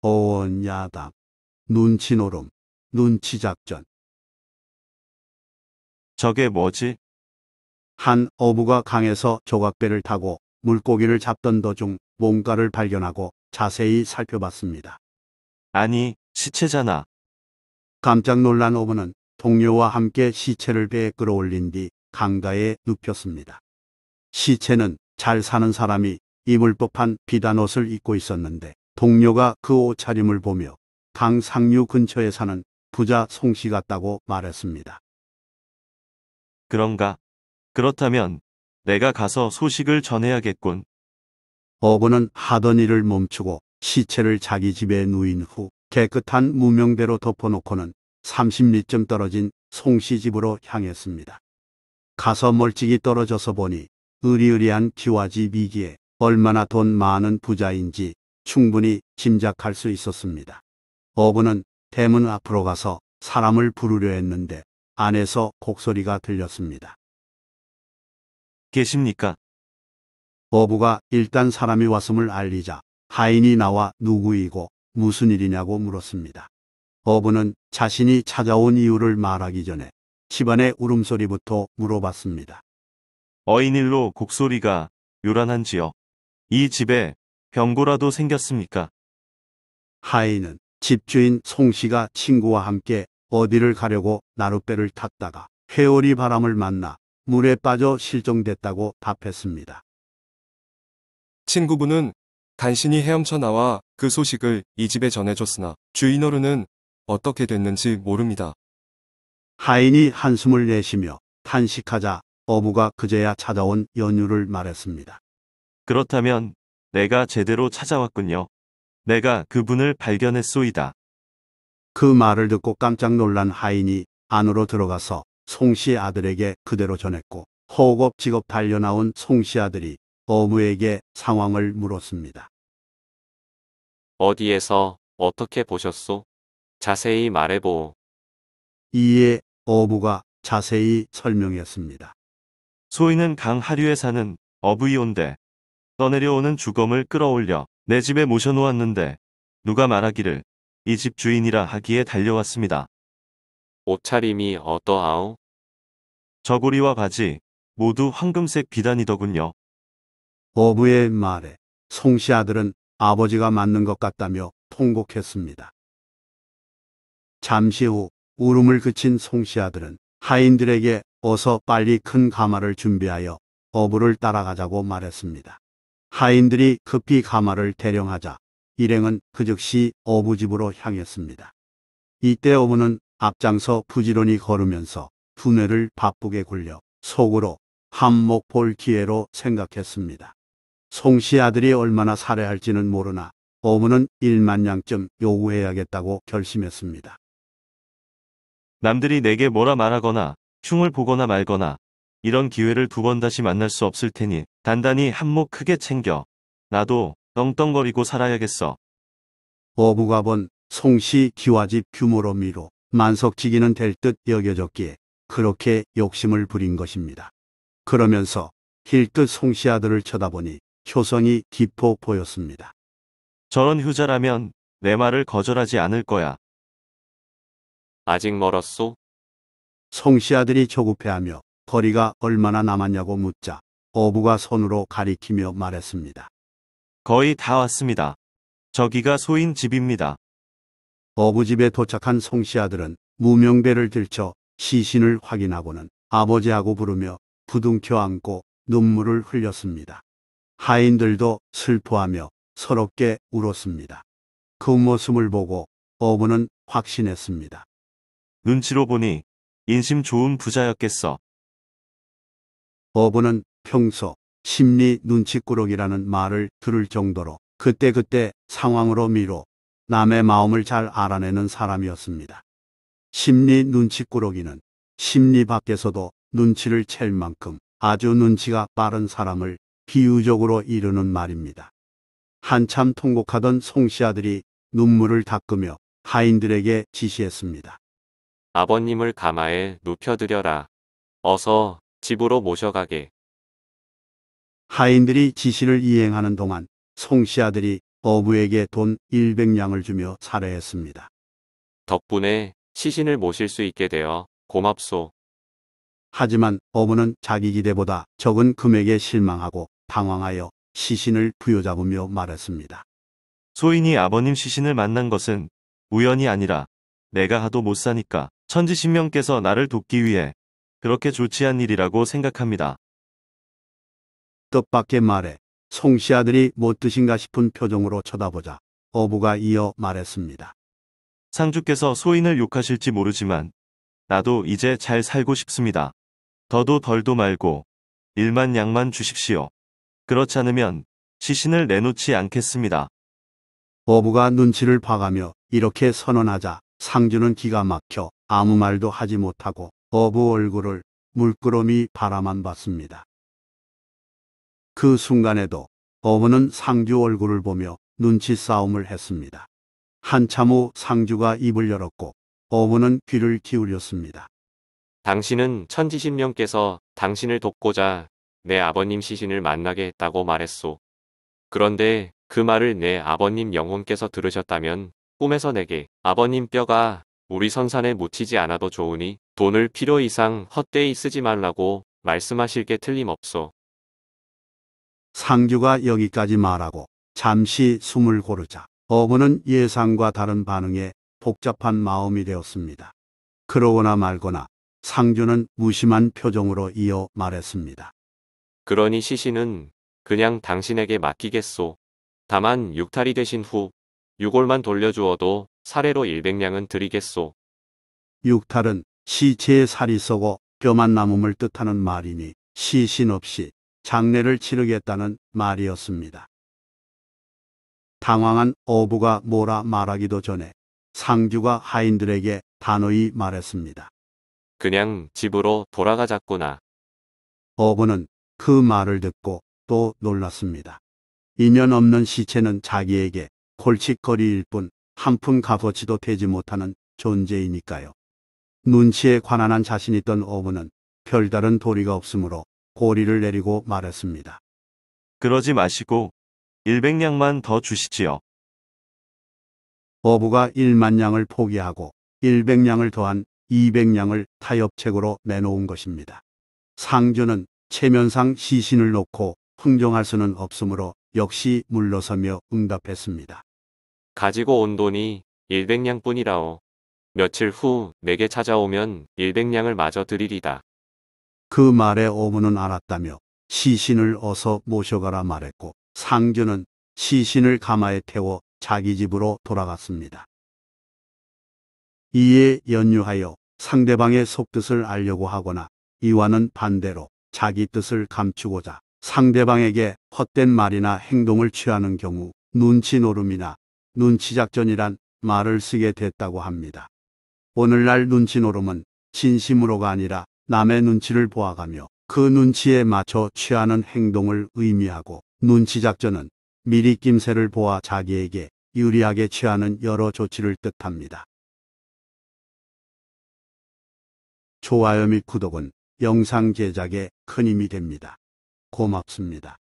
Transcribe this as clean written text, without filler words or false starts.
어원야담, 눈치노름, 눈치작전. 저게 뭐지? 한 어부가 강에서 조각배를 타고 물고기를 잡던 도중 뭔가를 발견하고 자세히 살펴봤습니다. 아니, 시체잖아. 깜짝 놀란 어부는 동료와 함께 시체를 배에 끌어올린 뒤 강가에 눕혔습니다. 시체는 잘 사는 사람이 입을 법한 비단 옷을 입고 있었는데 동료가 그 옷차림을 보며 강 상류 근처에 사는 부자 송씨 같다고 말했습니다. 그런가? 그렇다면 내가 가서 소식을 전해야겠군. 어부는 하던 일을 멈추고 시체를 자기 집에 누인 후 깨끗한 무명대로 덮어놓고는 30리쯤 떨어진 송씨 집으로 향했습니다. 가서 멀찍이 떨어져서 보니 으리으리한 기와집 이기에 얼마나 돈 많은 부자인지 충분히 짐작할 수 있었습니다. 어부는 대문 앞으로 가서 사람을 부르려 했는데 안에서 곡소리가 들렸습니다. 계십니까? 어부가 일단 사람이 왔음을 알리자 하인이 나와 누구이고 무슨 일이냐고 물었습니다. 어부는 자신이 찾아온 이유를 말하기 전에 집안의 울음소리부터 물어봤습니다. 어인일로 곡소리가 요란한지요. 이 집에 병고라도 생겼습니까? 하인은 집주인 송씨가 친구와 함께 어디를 가려고 나룻배를 탔다가 회오리 바람을 만나 물에 빠져 실종됐다고 답했습니다. 친구분은 간신히 헤엄쳐 나와 그 소식을 이 집에 전해줬으나 주인어른은 어떻게 됐는지 모릅니다. 하인이 한숨을 내쉬며 탄식하자 어부가 그제야 찾아온 연유를 말했습니다. 그렇다면 내가 제대로 찾아왔군요. 내가 그분을 발견했소이다. 그 말을 듣고 깜짝 놀란 하인이 안으로 들어가서 송씨 아들에게 그대로 전했고 허겁지겁 달려나온 송씨 아들이 어부에게 상황을 물었습니다. 어디에서 어떻게 보셨소? 자세히 말해보. 이에 어부가 자세히 설명했습니다. 소인은 강 하류에 사는 어부이온데 떠내려오는 주검을 끌어올려 내 집에 모셔놓았는데 누가 말하기를 이 집 주인이라 하기에 달려왔습니다. 옷차림이 어떠하오? 저고리와 바지 모두 황금색 비단이더군요. 어부의 말에 송씨 아들은 아버지가 맞는 것 같다며 통곡했습니다. 잠시 후 울음을 그친 송씨 아들은 하인들에게 어서 빨리 큰 가마를 준비하여 어부를 따라가자고 말했습니다. 하인들이 급히 가마를 대령하자 일행은 그 즉시 어부 집으로 향했습니다. 이때 어부는 앞장서 부지런히 걸으면서 두뇌를 바쁘게 굴려 속으로 한몫 볼 기회로 생각했습니다. 송씨 아들이 얼마나 살해할지는 모르나 어부는 1만 냥쯤 요구해야겠다고 결심했습니다. 남들이 내게 뭐라 말하거나 흉을 보거나 말거나 이런 기회를 두 번 다시 만날 수 없을 테니 단단히 한몫 크게 챙겨 나도 떵떵거리고 살아야겠어. 어부가 본 송씨 기와집 규모로 미로 만석지기는 될 듯 여겨졌기에 그렇게 욕심을 부린 것입니다. 그러면서 힐끗 송씨 아들을 쳐다보니 효성이 깊어 보였습니다. 저런 효자라면 내 말을 거절하지 않을 거야. 아직 멀었소? 송씨 아들이 조급해하며 거리가 얼마나 남았냐고 묻자 어부가 손으로 가리키며 말했습니다. 거의 다 왔습니다. 저기가 소인 집입니다. 어부 집에 도착한 송씨 아들은 무명배를 들쳐 시신을 확인하고는 아버지하고 부르며 부둥켜 안고 눈물을 흘렸습니다. 하인들도 슬퍼하며 서럽게 울었습니다. 그 모습을 보고 어부는 확신했습니다. 눈치로 보니 인심 좋은 부자였겠어. 어부는 평소 심리 눈치꾸러기라는 말을 들을 정도로 그때그때 상황으로 미뤄 남의 마음을 잘 알아내는 사람이었습니다. 심리 눈치꾸러기는 심리 밖에서도 눈치를 챌 만큼 아주 눈치가 빠른 사람을 비유적으로 이르는 말입니다. 한참 통곡하던 송씨 아들이 눈물을 닦으며 하인들에게 지시했습니다. 아버님을 가마에 눕혀드려라. 어서 집으로 모셔가게. 하인들이 지시를 이행하는 동안 송씨 아들이 어부에게 돈 100냥을 주며 살해했습니다. 덕분에 시신을 모실 수 있게 되어 고맙소. 하지만 어부는 자기 기대보다 적은 금액에 실망하고 당황하여 시신을 부여잡으며 말했습니다. 소인이 아버님 시신을 만난 것은 우연이 아니라 내가 하도 못 사니까 천지신명께서 나를 돕기 위해 그렇게 조치한 일이라고 생각합니다. 뜻밖의 말에 송씨 아들이 못 드신가 싶은 표정으로 쳐다보자 어부가 이어 말했습니다. 상주께서 소인을 욕하실지 모르지만 나도 이제 잘 살고 싶습니다. 더도 덜도 말고 1만 냥만 주십시오. 그렇지 않으면 시신을 내놓지 않겠습니다. 어부가 눈치를 봐가며 이렇게 선언하자 상주는 기가 막혀 아무 말도 하지 못하고 어부 얼굴을 물끄러미 바라만 봤습니다. 그 순간에도 어부는 상주 얼굴을 보며 눈치 싸움을 했습니다. 한참 후 상주가 입을 열었고 어부는 귀를 기울였습니다. 당신은 천지신명께서 당신을 돕고자 내 아버님 시신을 만나게 했다고 말했소. 그런데 그 말을 내 아버님 영혼께서 들으셨다면 꿈에서 내게 아버님 뼈가 우리 선산에 묻히지 않아도 좋으니 돈을 필요 이상 헛되이 쓰지 말라고 말씀하실 게 틀림없소. 상주가 여기까지 말하고 잠시 숨을 고르자 어부는 예상과 다른 반응에 복잡한 마음이 되었습니다. 그러거나 말거나 상주는 무심한 표정으로 이어 말했습니다. 그러니 시신은 그냥 당신에게 맡기겠소. 다만 육탈이 되신 후 6월만 돌려주어도 사례로 100냥은 드리겠소. 육탈은 시체의 살이 썩어 뼈만 남음을 뜻하는 말이니 시신 없이 장례를 치르겠다는 말이었습니다. 당황한 어부가 뭐라 말하기도 전에 상주가 하인들에게 단호히 말했습니다. 그냥 집으로 돌아가자꾸나. 어부는 그 말을 듣고 또 놀랐습니다. 인연 없는 시체는 자기에게 골칫거리일 뿐 한 푼 값어치도 되지 못하는 존재이니까요. 눈치에 관한한 자신 있던 어부는 별다른 도리가 없으므로 고리를 내리고 말했습니다. 그러지 마시고 100냥만 더 주시지요. 어부가 1만 냥을 포기하고 100냥을 더한 200냥을 타협책으로 내놓은 것입니다. 상주는 체면상 시신을 놓고 흥정할 수는 없으므로 역시 물러서며 응답했습니다. 가지고 온 돈이 100냥 뿐이라오. 며칠 후 내게 찾아오면 100냥을 마저 드리리다. 그 말에 어부는 알았다며 시신을 어서 모셔가라 말했고 상주는 시신을 가마에 태워 자기 집으로 돌아갔습니다. 이에 연유하여 상대방의 속뜻을 알려고 하거나 이와는 반대로 자기 뜻을 감추고자 상대방에게 헛된 말이나 행동을 취하는 경우 눈치노름이나 눈치작전이란 말을 쓰게 됐다고 합니다. 오늘날 눈치노름은 진심으로가 아니라 남의 눈치를 보아가며 그 눈치에 맞춰 취하는 행동을 의미하고 눈치작전은 미리 낌새를 보아 자기에게 유리하게 취하는 여러 조치를 뜻합니다. 좋아요 및 구독은 영상 제작에 큰 힘이 됩니다. 고맙습니다.